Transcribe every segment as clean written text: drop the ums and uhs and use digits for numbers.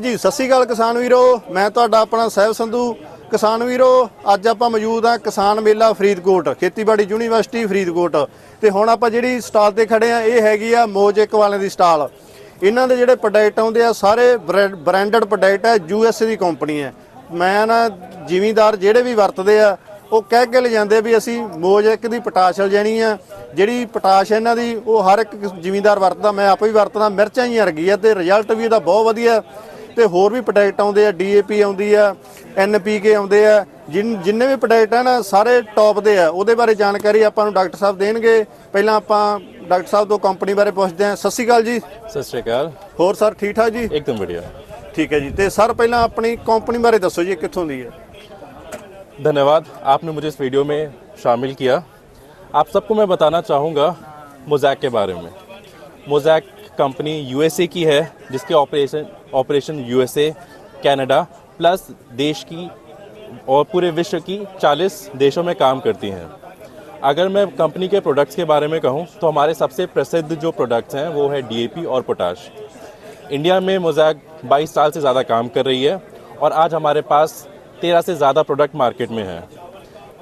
जी सत श्री अकाल किसान वीरो, मैं तुहाडा अपना सहब संधू। किसान वीरो, अज आप मौजूद हाँ किसान मेला फरीदकोट, खेतीबाड़ी यूनीवर्सिटी फरीदकोट। तो हुण आपां जिहड़ी स्टाल ते खड़े हाँ, ये हैगी आ मोजेक वालियां दी स्टाल। इन्हां दे जिहड़े प्रोडक्ट आउंदे आ सारे ब्रांडेड प्रोडक्ट है, यूएसए दी कंपनी है। मैं ना जिमीदार जिहड़े भी वरतदे आ ਉਹ ਕਹਿ ਕੇ ਲਿਜਾਂਦੇ ਵੀ ਅਸੀਂ ਮੋਜੈਕ ਦੀ ਪਟਾਸ਼ ਲੈਣੀ ਆ। ਜਿਹੜੀ ਪਟਾਸ਼ ਇਹਨਾਂ ਦੀ ਉਹ ਹਰ ਇੱਕ ਜ਼ਿਮੀਂਦਾਰ ਵਰਤਦਾ, ਮੈਂ ਆਪ ਵੀ ਵਰਤਦਾ। ਮਿਰਚਾਂ ਹੀ ਵਰਗੀ ਆ ਤੇ ਰਿਜ਼ਲਟ ਵੀ ਇਹਦਾ ਬਹੁਤ ਵਧੀਆ। ਤੇ ਹੋਰ ਵੀ ਪ੍ਰੋਡਕਟ ਆਉਂਦੇ ਆ, ਡੀਏਪੀ ਆਉਂਦੀ ਆ, ਐਨਪੀਕੇ ਆਉਂਦੇ ਆ। ਜਿੰਨੇ ਵੀ ਪ੍ਰੋਡਕਟ ਆ ਨਾ ਸਾਰੇ ਟੌਪ ਦੇ ਆ। ਉਹਦੇ ਬਾਰੇ ਜਾਣਕਾਰੀ ਆਪਾਂ ਨੂੰ ਡਾਕਟਰ ਸਾਹਿਬ ਦੇਣਗੇ। ਪਹਿਲਾਂ ਆਪਾਂ ਡਾਕਟਰ ਸਾਹਿਬ ਤੋਂ ਕੰਪਨੀ ਬਾਰੇ ਪੁੱਛਦੇ ਹਾਂ। ਸਤਿ ਸ਼੍ਰੀ ਅਕਾਲ ਜੀ। सत श्री अकाल। ਹੋਰ ਸਰ ਠੀਕ ਠਾਕ ਜੀ? एकदम बढ़िया। ਠੀਕ ਹੈ ਜੀ। ਤੇ ਸਰ ਪਹਿਲਾਂ ਆਪਣੀ ਕੰਪਨੀ ਬਾਰੇ ਦੱਸੋ ਜੀ, ਕਿੱਥੋਂ ਦੀ ਹੈ? धन्यवाद, आपने मुझे इस वीडियो में शामिल किया। आप सबको मैं बताना चाहूँगा मोज़ैक के बारे में। मोज़ैक कंपनी यूएसए की है, जिसके ऑपरेशन यूएसए, कनाडा प्लस देश की और पूरे विश्व की 40 देशों में काम करती हैं। अगर मैं कंपनी के प्रोडक्ट्स के बारे में कहूँ तो हमारे सबसे प्रसिद्ध जो प्रोडक्ट्स हैं वो है डीएपी और पोटाश। इंडिया में मोज़ैक 22 साल से ज़्यादा काम कर रही है और आज हमारे पास 13 से ज़्यादा प्रोडक्ट मार्केट में हैं।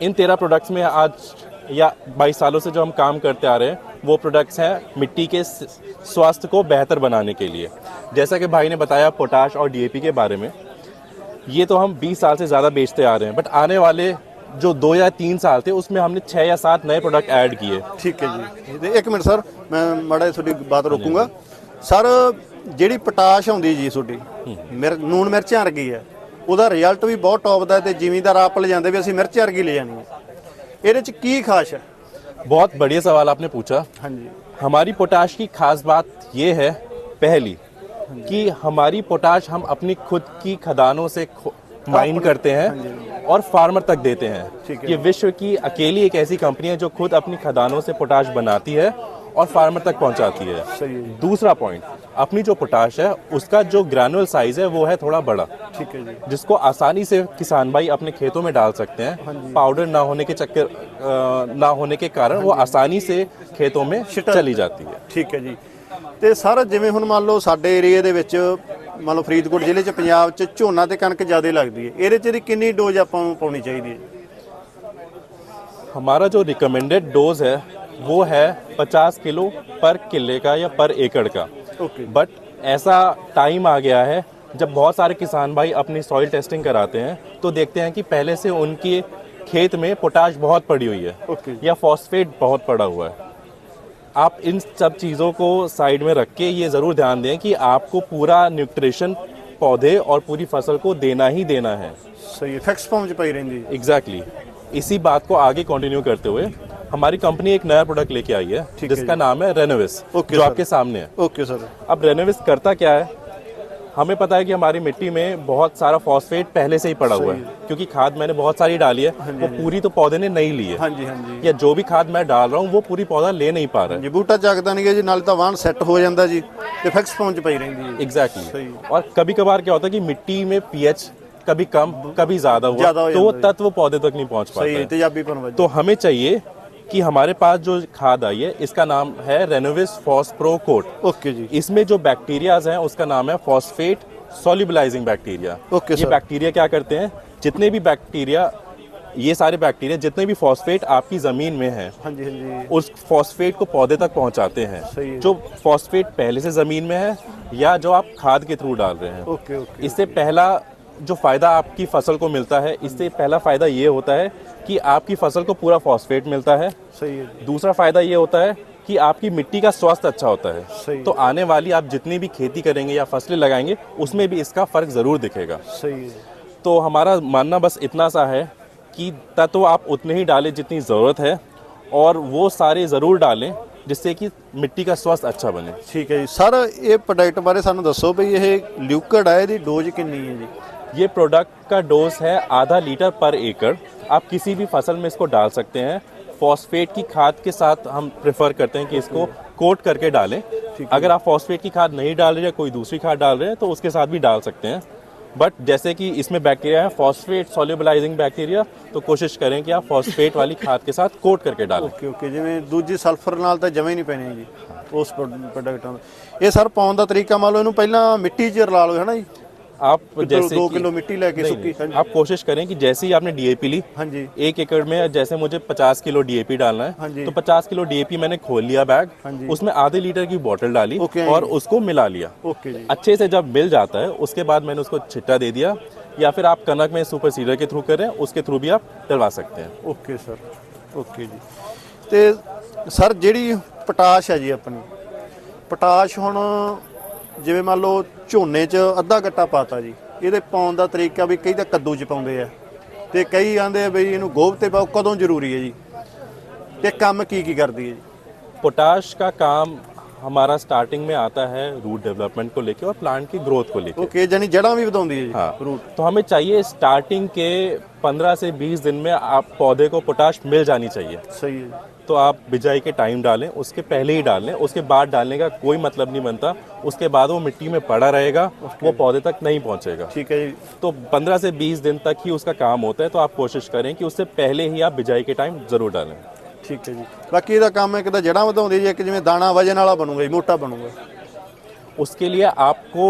इन 13 प्रोडक्ट्स में आज या 22 सालों से जो हम काम करते आ रहे हैं वो प्रोडक्ट्स हैं मिट्टी के स्वास्थ्य को बेहतर बनाने के लिए। जैसा कि भाई ने बताया पोटाश और डीएपी के बारे में, ये तो हम 20 साल से ज़्यादा बेचते आ रहे हैं, बट आने वाले जो 2 या 3 साल थे उसमें हमने 6 या 7 नए प्रोडक्ट ऐड किए। ठीक है जी। एक मिनट सर, मैं माड़ा थोड़ी बात रोकूंगा। सर जी पोटाश आउंदी जी थोड़ी नून मिर्चां वर्गी है, ਉਹਦਾ ਰਿਜ਼ਲਟ भी बहुत टॉप ਦਾ ਤੇ ਜ਼ਿਮੀਂਦਾਰ ਆਪ ਲੈ ਜਾਂਦੇ ਵੀ ਅਸੀਂ ਮਿਰਚ ਵਰਗੀ ਲੈ ਜਾਣੀ ਹੈ। ਇਹਦੇ ਚ ਕੀ ਖਾਸ है? बहुत बढ़िया सवाल आपने पूछा। हाँ जी। हमारी पोटाश की खास बात ये है, पहली कि हमारी पोटाश हम अपनी खुद की खदानों से माइन करते हैं और फार्मर तक देते हैं। ये विश्व की अकेली एक ऐसी कंपनी है जो खुद अपनी खदानों से पोटाश बनाती है और फार्मर तक पहुंचाती है। दूसरा पॉइंट, अपनी जो पोटाश है उसका जो ग्रैनुअल साइज है वो है थोड़ा बड़ा। ठीक है जी। जिसको आसानी से किसान भाई अपने खेतों में डाल सकते हैं। पाउडर ना होने के कारण वो आसानी से खेतों में चली जाती है। ठीक है जी। ਤੇ ਸਰ ਜਿਵੇਂ ਹੁਣ ਮੰਨ ਲਓ ਸਾਡੇ ਏਰੀਆ ਦੇ ਵਿੱਚ ਮੰਨ ਲਓ ਫਰੀਦਕੋਟ ਜ਼ਿਲ੍ਹੇ 'ਚ ਪੰਜਾਬ 'ਚ ਝੋਨਾ ਤੇ ਕਣਕ ਜ਼ਿਆਦਾ ਲੱਗਦੀ ਹੈ, ਇਹਦੇ 'ਚ ਇਹਦੀ ਕਿੰਨੀ ਡੋਜ਼ ਆਪਾਂ ਨੂੰ ਪਾਉਣੀ ਚਾਹੀਦੀ ਹੈ? हमारा जो रिकमेंडेड डोज है वो है 50 किलो पर किले का या पर एकड़ का। बट ऐसा टाइम आ गया है जब बहुत सारे किसान भाई अपनी सॉइल टेस्टिंग कराते हैं तो देखते हैं कि पहले से उनके खेत में पोटाश बहुत पड़ी हुई है या फॉस्फेट बहुत पड़ा हुआ है। आप इन सब चीज़ों को साइड में रख के ये ज़रूर ध्यान दें कि आपको पूरा न्यूट्रिशन पौधे और पूरी फसल को देना ही देना है। सही है, फिक्स फॉर्म च पाई रहेंगी। एग्जैक्टली। इसी बात को आगे कंटिन्यू करते हुए हमारी कंपनी एक नया प्रोडक्ट लेके आई है जिसका नाम है रेनोविस, जो आपके सामने है। Okay sir. अब रेनोविस करता क्या है? हमें पता है कि हमारी मिट्टी में बहुत सारा फॉस्फेट पहले से ही पड़ा हुआ है, क्योंकि खाद मैंने बहुत सारी डाली है। वो पूरी तो पौधे ने नहीं ली है। हाँ जी, हाँ जी। या जो भी खाद मैं डाल रहा हूँ वो पूरी पौधा ले नहीं पा रहा है। बूटा जगदा नहीं है जी, नाले तो वाहन सेट हो जाता जी, तो फिक्स फॉर्म च पाई रहेंगी। एग्जैक्टली। और कभी कभार क्या होता है कि मिट्टी में पीएच कभी कम कभी ज्यादा हुआ तो वो तत्व पौधे तक नहीं पहुंच पाता। तो हमें चाहिए कि हमारे पास जो खाद आई है इसका नाम है रेनोविस फॉस्प्रो कोट। ओके जी। इसमें जो बैक्टीरियाज हैं उसका नाम है फॉस्फेट सोल्यूबलाइजिंग बैक्टीरिया। ओके। ये बैक्टीरिया क्या करते हैं, जितने भी बैक्टीरिया, ये सारे बैक्टीरिया जितने भी फॉस्फेट आपकी जमीन में है, हाँ जी, हाँ जी, उस फॉस्फेट को पौधे तक पहुंचाते हैं। जो फॉस्फेट पहले से जमीन में है या जो आप खाद के थ्रू डाल रहे हैं। ओके। इससे पहला जो फ़ायदा आपकी फसल को मिलता है, इससे पहला फ़ायदा ये होता है कि आपकी फसल को पूरा फॉस्फेट मिलता है। सही है। दूसरा फ़ायदा ये होता है कि आपकी मिट्टी का स्वास्थ्य अच्छा होता है। सही। तो आने वाली आप जितनी भी खेती करेंगे या फसलें लगाएंगे उसमें भी इसका फ़र्क ज़रूर दिखेगा। सही है। तो हमारा मानना बस इतना सा है कि तत्व आप उतने ही डालें जितनी ज़रूरत है और वो सारे ज़रूर डालें जिससे कि मिट्टी का स्वास्थ्य अच्छा बने। ठीक है जी। सर ये प्रोडक्ट बारे सानू दसो भी ये लिक्विड है, इसकी डोज कितनी है जी? ये प्रोडक्ट का डोज है आधा लीटर पर एकड़। आप किसी भी फसल में इसको डाल सकते हैं। फॉस्फेट की खाद के साथ हम प्रेफर करते हैं कि इसको कोट करके डालें। अगर आप फॉस्फेट की खाद नहीं डाल रहे हैं, कोई दूसरी खाद डाल रहे हैं तो उसके साथ भी डाल सकते हैं। बट जैसे कि इसमें बैक्टीरिया है फॉस्फेट सोल्यूबलाइजिंग बैक्टीरिया, तो कोशिश करें कि आप फॉस्फेट वाली खाद के साथ कोट करके डालें। Okay okay. जिवें दूजी सल्फर नाल तां जमे ही नहीं पैने जी उस प्रोडक्टां। ये सर पाउण दा तरीका मान लो इहनूं पहिलां मिट्टी 'च रला लो है ना जी? आप जैसे 2 कि- किलो मिट्टी लेके नहीं, सूखी। नहीं, आप कोशिश करें कि जैसे ही आपने डीएपी ली, हाँ जी 1 एकड़ में जैसे मुझे 50 किलो डीएपी डालना हाँ है, जी। तो 50 किलो डीएपी मैंने खोल लिया बैग, हाँ जी। उसमें आधे लीटर की बोतल डाली ओके। और उसको मिला लिया। ओके जी। अच्छे से जब मिल जाता है उसके बाद मैंने उसको छिट्टा दे दिया, या फिर आप कनक में सुपर सीडर के थ्रू करें, उसके थ्रू भी आप डलवा सकते हैं। ਓਕੇ ਸਰ, ਓਕੇ ਜੀ। ਤੇ ਸਰ ਜਿਹੜੀ ਪੋਟਾਸ਼ ਹੈ ਜੀ ਆਪਣੀ, ਪੋਟਾਸ਼ ਹੁਣ ਜਿਵੇਂ ਮੰਨ ਲਓ ਝੋਨੇ 'ਚ ਅੱਧਾ ਗੱਟਾ ਪਾਤਾ ਜੀ, ਇਹਦੇ ਪਾਉਣ ਦਾ ਤਰੀਕਾ ਵੀ ਕਈ ਤਾਂ ਕੱਦੂ 'ਚ ਪਾਉਂਦੇ ਆ ਤੇ ਕਈ ਆਂਦੇ ਆ ਵੀ ਇਹਨੂੰ ਗੋਭ ਤੇ ਪਾਓ, ਕਦੋਂ ਜ਼ਰੂਰੀ ਹੈ ਜੀ ਤੇ ਕੰਮ ਕੀ ਕਰਦੀ ਹੈ ਜੀ? पोटाश का काम हमारा स्टार्टिंग में आता है रूट डेवलपमेंट को लेके और प्लांट की ग्रोथ को लेके। ਓਕੇ, ਜਾਨੀ ਜੜਾਂ ਵੀ ਵਧਾਉਂਦੀ ਹੈ ਜੀ हाँ, रूट। तो हमें चाहिए स्टार्टिंग के 15 से 20 दिन में आप पौधे को पोटाश मिल जानी चाहिए। सही है जी। तो आप बिजाई के टाइम डालें, उसके पहले ही डाल लें, उसके बाद डालने का कोई मतलब नहीं बनता। उसके बाद वो मिट्टी में पड़ा रहेगा, वो पौधे तक नहीं पहुंचेगा। ठीक है जी। तो 15 से 20 दिन तक ही उसका काम होता है, तो आप कोशिश करें कि उससे पहले ही आप बिजाई के टाइम जरूर डालें। ठीक है जी। बाकी ਇਹਦਾ ਕੰਮ ਇੱਕ ਤਾਂ ਜੜਾਂ ਵਧਾਉਂਦੀ ਜੀ, ਇੱਕ ਜਿਵੇਂ ਦਾਣਾ ਵਜਨ ਵਾਲਾ ਬਣੂਗਾ ਜੀ, ਮੋਟਾ ਬਣੂਗਾ। उसके लिए आपको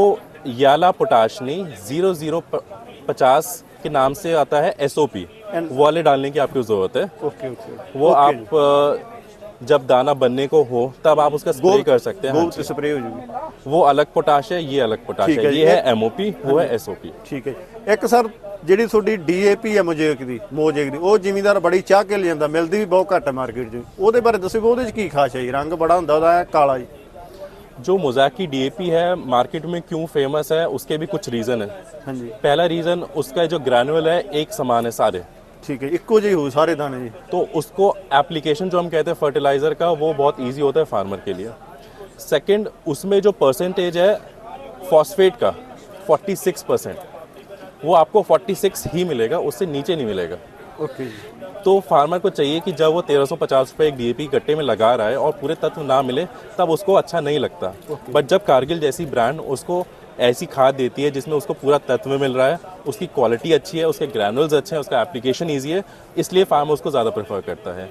याला पोटाश नहीं 0050 के नाम से आता है एसओपी, वो वाले डालने की आपको जरूरत है। Okay okay. वो आप जब दाना बनने को हो तब आप उसका स्प्रे कर सकते हैं। हाँ गोब जी। से स्प्रे हो जाएगी। वो अलग पोटाश है, ये अलग पोटाश ठीक है, है जी। ये है एमओपी, वो है एसओपी। ਠੀਕ ਹੈ। ਇੱਕ ਸਰ ਜਿਹੜੀ ਤੁਹਾਡੀ ਡੀਏਪੀ ਹੈ ਮੋਜੇਕ ਦੀ, ਉਹ ਜ਼ਿਮੀਂਦਾਰ ਬੜੀ ਚਾਹ ਕੇ ਲੈ ਜਾਂਦਾ, ਮਿਲਦੀ ਵੀ ਬਹੁਤ ਘੱਟ ਹੈ ਮਾਰਕੀਟ 'ਚ, ਉਹਦੇ ਬਾਰੇ ਦੱਸੋ ਵੀ ਉਹਦੇ 'ਚ ਕੀ ਖਾਸ ਹੈ ਜੀ? ਰੰਗ ਬੜਾ ਹੁੰਦਾ ਉਹਦਾ, ਕਾਲਾ ਜੀ। जो मोज़ैक की डीएपी है मार्केट में क्यों फेमस है, उसके भी कुछ रीज़न है। हाँ जी। पहला रीज़न उसका जो ग्रैनुअल है एक समान है सारे, ठीक है, ਇੱਕੋ ਜਿਹੀ हो सारे दाने जी। तो उसको एप्लीकेशन जो हम कहते हैं फर्टिलाइज़र का, वो बहुत ईजी होता है फार्मर के लिए। सेकंड, उसमें जो परसेंटेज है फॉस्फेट का 46%, वो आपको 46 ही मिलेगा, उससे नीचे नहीं मिलेगा। ओके जी। तो फार्मर को चाहिए कि जब वो 1350 रुपये एक डीएपी गट्टे में लगा रहा है और पूरे तत्व ना मिले, तब उसको अच्छा नहीं लगता। बट जब कारगिल जैसी ब्रांड उसको ऐसी खाद देती है जिसमें उसको पूरा तत्व मिल रहा है, उसकी क्वालिटी अच्छी है, उसके ग्रैनुल्स अच्छे हैं, उसका एप्लीकेशन ईजी है, इसलिए फार्मर उसको ज़्यादा प्रेफर करता है।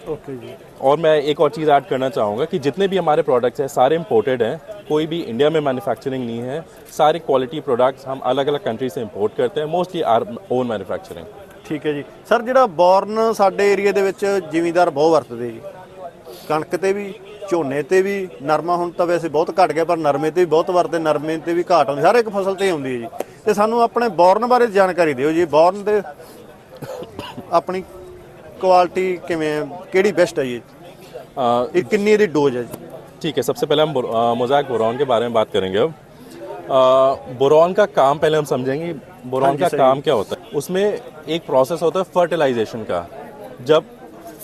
ओके जी। और मैं एक और चीज़ ऐड करना चाहूँगा कि जितने भी हमारे प्रोडक्ट्स हैं सारे इंपोर्टेड हैं, कोई भी इंडिया में मैन्युफैक्चरिंग नहीं है। सारे क्वालिटी प्रोडक्ट्स हम अलग अलग कंट्री से इंपोर्ट करते हैं, मोस्टली आर ओन मैन्युफैक्चरिंग। ਠੀਕ ਹੈ ਜੀ। ਸਰ ਜਿਹੜਾ ਬੋਰਨ ਸਾਡੇ ਏਰੀਆ ਦੇ ਵਿੱਚ ਜ਼ਿਮੀਂਦਾਰ ਬਹੁਤ ਵਰਤਦੇ ਜੀ, ਕਣਕ ਤੇ ਵੀ, ਝੋਨੇ ਤੇ ਵੀ, ਨਰਮਾ ਹੁਣ ਤਾਂ ਵੈਸੇ ਬਹੁਤ ਘਟ ਗਿਆ, ਪਰ ਨਰਮੇ ਤੇ ਵੀ ਬਹੁਤ ਵਰਤਦੇ, ਨਰਮੇ ਤੇ ਵੀ ਘਾਟ ਆਉਂਦੀ, ਹਰ ਇੱਕ ਫਸਲ ਤੇ ਆਉਂਦੀ ਹੈ ਜੀ। ਤੇ ਸਾਨੂੰ ਆਪਣੇ ਬੋਰਨ ਬਾਰੇ ਜਾਣਕਾਰੀ ਦਿਓ ਜੀ, ਬੋਰਨ ਦੇ ਆਪਣੀ ਕੁਆਲਿਟੀ ਕਿਵੇਂ ਹੈ, ਕਿਹੜੀ ਬੈਸਟ ਹੈ ਜੀ, ਇਹ ਕਿੰਨੀ ਇਹਦੀ ਡੋਜ਼ ਹੈ ਜੀ? ठीक है, सबसे पहले हम मोज़ैक बोरॉन के बारे में बात करेंगे। अब बोरॉन का काम पहले हम समझेंगे। बोरॉन का काम क्या होता है? उसमें एक प्रोसेस होता है फर्टिलाइजेशन का। जब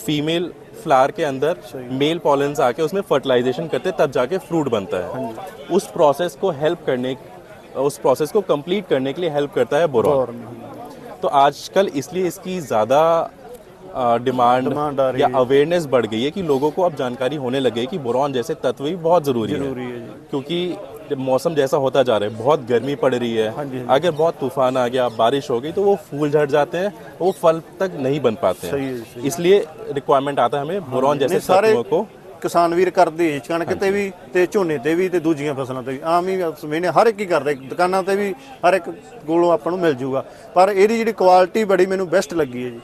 फीमेल फ्लावर के अंदर मेल पॉलेंस आके उसमें फर्टिलाइजेशन करते हैं, तब जाके फ्रूट बनता है। उस प्रोसेस को कंप्लीट करने के लिए हेल्प करता है बोरॉन। तो आजकल इसलिए इसकी ज़्यादा डिमांड आ रही या अवेयरनेस बढ़ गई है कि लोगों को अब जानकारी होने लगे कि बोरॉन जैसे तत्व भी बहुत ज़रूरी है है जी। क्योंकि जब मौसम जैसा होता जा रहा है, बहुत गर्मी पड़ रही है, हाँ जी। अगर बहुत तूफान आ गया, बारिश हो गई, तो वो फूल झड़ जाते हैं, वो फल तक नहीं बन पाते सही है, हैं। इसलिए रिक्वायरमेंट आता है हमें बोरॉन जैसे सारे तत्वों को। ਕਿਸਾਨ ਵੀਰ ਕਰਦੇ ਜੀ, ਕਣਕ ਤੇ ਵੀ ਤੇ ਝੋਨੇ ਤੇ ਵੀ ਤੇ ਦੂਜੀਆਂ ਫਸਲਾਂ ਤੇ ਵੀ, ਆਮ ਹੀ ਸਮੇਂ ਹਰ ਇੱਕ ਹੀ ਕਰਦੇ, ਦੁਕਾਨਾਂ ਤੇ ਵੀ ਹਰ ਇੱਕ ਕੋਲੋਂ ਆਪਾਂ ਨੂੰ ਮਿਲ ਜੂਗਾ। ਪਰ ਇਹਦੀ ਜਿਹੜੀ ਕੁਆਲਿਟੀ ਬੜੀ ਮੈਨੂੰ ਬੈਸਟ ਲੱਗੀ ਹੈ ਜੀ।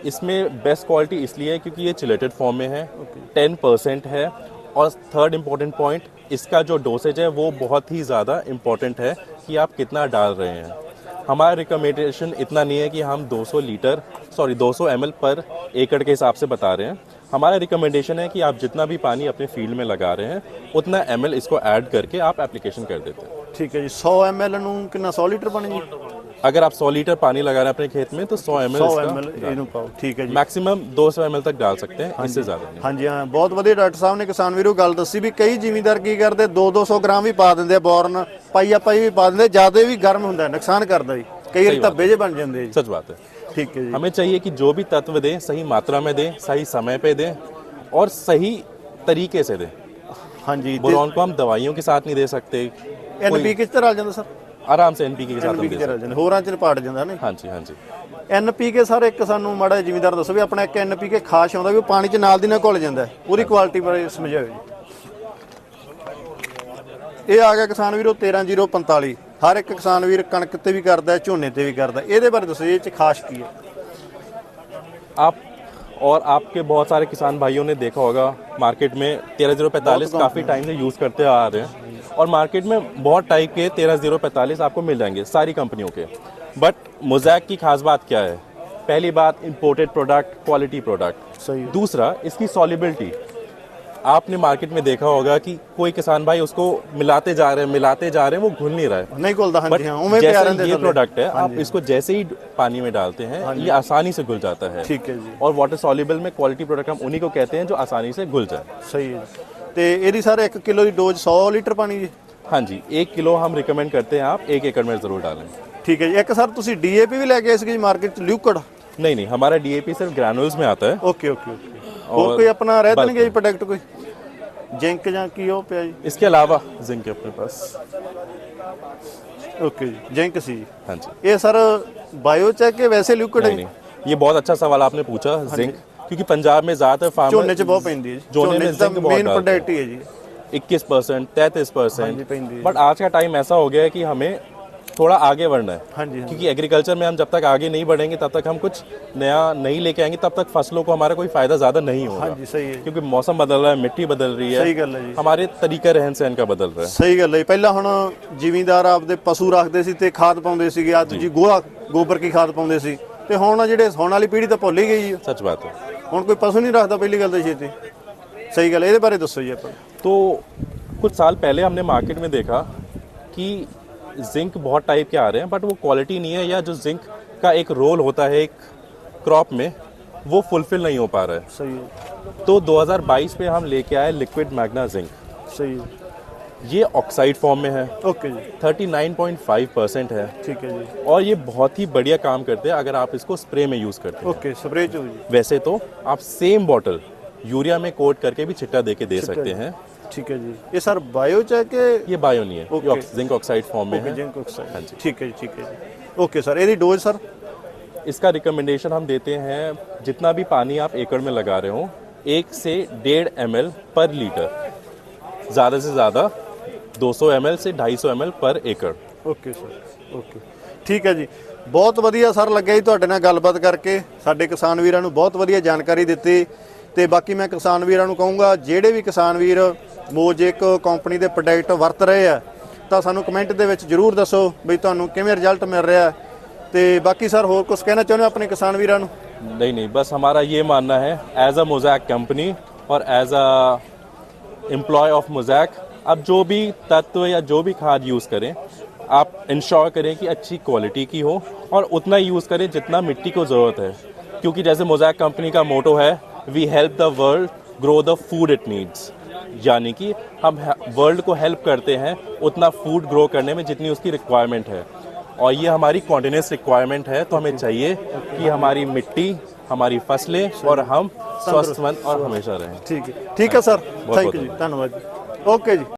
इसमें बेस्ट क्वालिटी इसलिए है क्योंकि ये चिलेटेड फॉर्म में है, 10% है। और थर्ड इम्पॉर्टेंट पॉइंट, इसका जो डोसेज है वो बहुत ही ज़्यादा इम्पॉर्टेंट है कि आप कितना डाल रहे हैं। हमारा रिकमेंडेशन इतना नहीं है कि हम 200 ml पर एकड़ के हिसाब से बता रहे हैं। हमारा रिकमेंडेशन है कि आप जितना भी पानी अपने फील्ड में लगा रहे हैं, उतना ml इसको ऐड करके आप एप्लीकेशन कर देते हैं। ठीक है जी। 100 ml ਨੂੰ ਕਿੰਨਾ 100 ਲੀਟਰ ਪਾਣੀ ਜੀ? अगर आप 100 लीटर पानी लगा रहे हैं अपने खेत में, तो 100 ml 100 ml ਇਹਨੂੰ ਪਾਓ। ਠੀਕ ਹੈ ਜੀ। मैक्सिमम 200 ml तक डाल सकते हैं, इससे ज़्यादा नहीं। ਹਾਂਜੀ ਹਾਂ, ਬਹੁਤ ਵਧੀਆ ਡਾਕਟਰ ਸਾਹਿਬ ਨੇ ਕਿਸਾਨ ਵੀਰੋ ਗੱਲ ਦੱਸੀ ਵੀ ਕਈ ਜ਼ਿਮੀਂਦਾਰ ਕੀ ਕਰਦੇ 200 ਗ੍ਰਾਮ ਵੀ ਪਾ ਦਿੰਦੇ ਆ, ਬੋਰਨ ਪਾਈ ਵੀ ਪਾ ਦਿੰਦੇ, ਜ਼ਿਆਦਾ ਵੀ ਗਰਮ ਹੁੰਦਾ, ਨੁਕਸਾਨ ਕਰਦਾ ਜੀ, ਕਈ ਵਾਰ ਧੱਬੇ ਜੇ ਬਣ ਜਾਂਦੇ ਜੀ। सच बात है। ठीक है जी। हमें चाहिए कि जो भी तत्व दें सही मात्रा में दें, सही समय पे दें और सही तरीके से दें। हाँ जी। बोरॉन को हम दवाइयों के साथ नहीं दे सकते, एनपीके ਚ ਰਲ ਜਾਂਦਾ ਸਰ? आराम से एनपीके के साथ हम दे एनपीके सकते ਰਲ ਜਾਂਦਾ, ਹੋਰਾਂ ਚ ਪਾੜ ਜਾਂਦਾ ਨਹੀਂ? हैं। हाँ जी, हाँ जी। ਐਨਪੀਕੇ ਸਰ ਇੱਕ ਸਾਨੂੰ ਮਾੜਾ ਜ਼ਿਮੀਂਦਾਰ ਦੱਸੋ ਵੀ ਆਪਣਾ ਇੱਕ ਐਨਪੀਕੇ ਖਾਸ ਆਉਂਦਾ ਵੀ ਉਹ ਪਾਣੀ ਚ ਨਾਲ ਦੀ ਨਾਲ ਘੁਲ ਜਾਂਦਾ, ਉਹਦੀ ਕੁਆਲਿਟੀ ਬਾਰੇ ਸਮਝਾਓ ਜੀ। ਇਹ ਆ ਗਿਆ ਕਿਸਾਨ ਵੀਰੋ 13045। ਹਰ ਇੱਕ ਕਿਸਾਨ ਵੀਰ ਕਣਕ ਤੇ ਵੀ ਕਰਦਾ ਹੈ, ਝੋਨੇ ਤੇ ਵੀ ਕਰਦਾ, ਇਹਦੇ ਬਾਰੇ ਦੱਸੋ ਇਹ ਚ ਖਾਸ ਕੀ ਹੈ? आप और आपके बहुत सारे किसान भाइयों ने देखा होगा मार्केट में 13045 काफ़ी टाइम से यूज़ करते आ रहे हैं, और मार्केट में बहुत टाइप के 13045 आपको मिल जाएंगे सारी कंपनियों के। बट मोज़ैक की खास बात क्या है? पहली बात, इंपोर्टेड प्रोडक्ट, क्वालिटी प्रोडक्ट। सही है। दूसरा, इसकी सॉल्युबिलिटी। आपने मार्केट में देखा होगा कि कोई किसान भाई उसको मिलाते जा रहे हैं, वो घुल नहीं रहा है। नहीं घुलता, हाँ बट जी, हाँ, उमें प्यार जैसे है ये थल्ले। प्रोडक्ट है, हाँ आप जी। इसको जैसे ही पानी में डालते हैं ये आसानी से घुल जाता है। ठीक है जी। और वाटर सॉल्युबल में क्वालिटी प्रोडक्ट हम उन्हीं को कहते हैं जो आसानी से घुल जाए। ਸਹੀ ਹੈ ਜੀ। ਤੇ ਇਹਦੀ ਸਰ 1 ਕਿਲੋ ਦੀ ਡੋਜ਼ 100 ਲੀਟਰ ਪਾਣੀ ਜੀ? हाँ जी, 1 किलो हम रिकमेंड करते हैं आप 1 एकड़ में ज़रूर डालें। ਠੀਕ ਹੈ ਜੀ। ਇੱਕ ਸਰ ਤੁਸੀਂ ਡੀਏਪੀ ਵੀ ਲੈ ਕੇ ਆਏ ਸੀਗੇ ਮਾਰਕੀਟ ਚ ਲਿਕੁਇਡ? नहीं, हमारा DAP सिर्फ ग्रैनुल्स में आता है। Okay okay okay. ਹੋਰ ਕੋਈ ਆਪਣਾ ਰਹਿ ਤਾਂ ਨਹੀਂ ਗਿਆ ਜੀ ਪ੍ਰੋਡक्ट ਕੋਈ ਜਿੰਕ ਜਾਂ ਕੀ ਉਹ ਪਿਆ ਜੀ? इसके अलावा जिंक है अपने पास। ਓਕੇ ਜੀ, ਜਿੰਕ ਸੀ। हाँ जी। ਇਹ ਸਰ ਬਾਇਓ ਚੈੱਕ ਕੇ वैसे लिक्विड है? नहीं, ये बहुत अच्छा सवाल आपने पूछा। जिंक, क्योंकि पंजाब में ज़्यादातर फार्मर ਝੋਨੇ ਚ ਬਹੁਤ ਪੈਂਦੀ ਹੈ ਜੀ। ਝੋਨੇ में ਦਾ जिंक बहुत ਮੇਨ डालते प्रोडक्ट ही है जी। 21%, हाँ जी, 33%। पैंती है। बट आज का टाइम ऐसा हो गया है कि हमें थोड़ा आगे बढ़ना है। हाँ जी, हाँ। क्योंकि एग्रीकल्चर में हम जब तक आगे नहीं बढ़ेंगे तब तक हम कुछ नया नहीं लेके आएंगे, तब तक फसलों को हमारा कोई फायदा ज़्यादा नहीं होगा। हाँ जी, सही है। क्योंकि मौसम बदल रहा है, मिट्टी बदल रही है, सही गल है जी। हमारे तरीका रहन सहन का बदल रहा है। ਸਹੀ ਗੱਲ ਹੈ। ਪਹਿਲਾਂ ਹੁਣ ਜ਼ਿਮੀਂਦਾਰ ਆਪਦੇ ਪਸ਼ੂ ਰੱਖਦੇ ਸੀ ਤੇ ਖਾਦ ਪਾਉਂਦੇ ਸੀਗੇ, ਅੱਜ ਜੀ ਗੋਹਾ ਗੋਬਰ ਕੀ ਖਾਦ ਪਾਉਂਦੇ ਸੀ, ਤੇ ਹੁਣ ਜਿਹੜੇ ਹੁਣ ਵਾਲੀ ਪੀੜ੍ਹੀ ਤਾਂ ਭੁੱਲ ਹੀ ਗਈ ਹੈ। सच बात है। ਹੁਣ ਕੋਈ ਪਸ਼ੂ ਨਹੀਂ ਰੱਖਦਾ ਪਹਿਲੀ ਗੱਲ ਤਾਂ ਛੇਤੀ। ਸਹੀ ਗੱਲ ਹੈ। ਇਹਦੇ ਬਾਰੇ ਦੱਸੋ ਜੀ ਆਪਾਂ। तो कुछ साल पहले हमने मार्केट में देखा कि जिंक बहुत टाइप के आ रहे हैं, बट वो क्वालिटी नहीं है, या जो जिंक का एक रोल होता है एक क्रॉप में, वो फुलफिल नहीं हो पा रहा है। सही है। तो 2022 में हम लेके आए लिक्विड मैग्ना जिंक। सही है। ये ऑक्साइड फॉर्म में है, ओके जी। 39.5% है, ठीक है जी। और ये बहुत ही बढ़िया काम करते हैं अगर आप इसको स्प्रे में यूज़ करते हैं। ओके, स्प्रे चो जी। वैसे तो आप सेम बॉटल यूरिया में कोट करके भी छिट्टा दे के दे सकते हैं। ठीक है जी। ये सर बायो चेक है? ये बायो नहीं है, ओके। ये जिंक ऑक्साइड फॉर्म में ओके, है। Zinc oxide. हाँ जी। ठीक है जी, ठीक है जी। ओके सर, ਇਹਦੀ डोज सर? इसका रिकमेंडेशन हम देते हैं, जितना भी पानी आप एकड़ में लगा रहे हो, 1 से 1.5 ml पर लीटर, ज़्यादा से ज़्यादा 200 ml से 250 ml पर एकड़। ਓਕੇ ਸਰ, ਓਕੇ, ਠੀਕ ਹੈ ਜੀ। ਬਹੁਤ ਵਧੀਆ ਸਰ ਲੱਗਿਆ ਜੀ ਤੁਹਾਡੇ ਨਾਲ ਗੱਲਬਾਤ ਕਰਕੇ, ਸਾਡੇ ਕਿਸਾਨ ਵੀਰਾਂ ਨੂੰ ਬਹੁਤ ਵਧੀਆ ਜਾਣਕਾਰੀ ਦਿੱਤੀ। ਤੇ ਬਾਕੀ ਮੈਂ ਕਿਸਾਨ ਵੀਰਾਂ ਨੂੰ ਕਹੂੰਗਾ, ਜਿਹੜੇ ਵੀ ਕਿਸਾਨ ਵੀਰ ਮੋਜ਼ੈਕ ਕੰਪਨੀ ਦੇ ਪ੍ਰੋਡਕਟ ਵਰਤ ਰਹੇ ਆ ਤਾਂ ਸਾਨੂੰ ਕਮੈਂਟ ਦੇ ਵਿੱਚ ਜਰੂਰ ਦੱਸੋ ਵੀ ਤੁਹਾਨੂੰ ਕਿਵੇਂ ਰਿਜ਼ਲਟ ਮਿਲ ਰਿਹਾ। ਤੇ ਬਾਕੀ ਸਰ ਹੋਰ ਕੁਝ ਕਹਿਣਾ ਚਾਹੁੰਦੇ ਹੋ ਆਪਣੇ ਕਿਸਾਨ ਵੀਰਾਂ ਨੂੰ? नहीं, बस हमारा ये मानना है एज अ मोज़ैक कंपनी और as a employee of Mosaic, अब जो भी तत्व या जो भी खाद यूज़ करें, आप इंश्योर करें कि अच्छी क्वालिटी की हो और उतना यूज़ करें जितना मिट्टी को ज़रूरत है। क्योंकि जैसे मोज़ैक कंपनी का मोटो है, we help the world grow the food it needs, यानी कि हम वर्ल्ड को हेल्प करते हैं उतना फूड ग्रो करने में जितनी उसकी रिक्वायरमेंट है, और ये हमारी कॉन्टिन्यूस रिक्वायरमेंट है। तो हमें चाहिए कि हमारी मिट्टी, हमारी फसलें और हम स्वस्थमंद और हमेशा रहें। ठीक है सर, थैंक यू जी, धन्यवाद जी। ओके जी।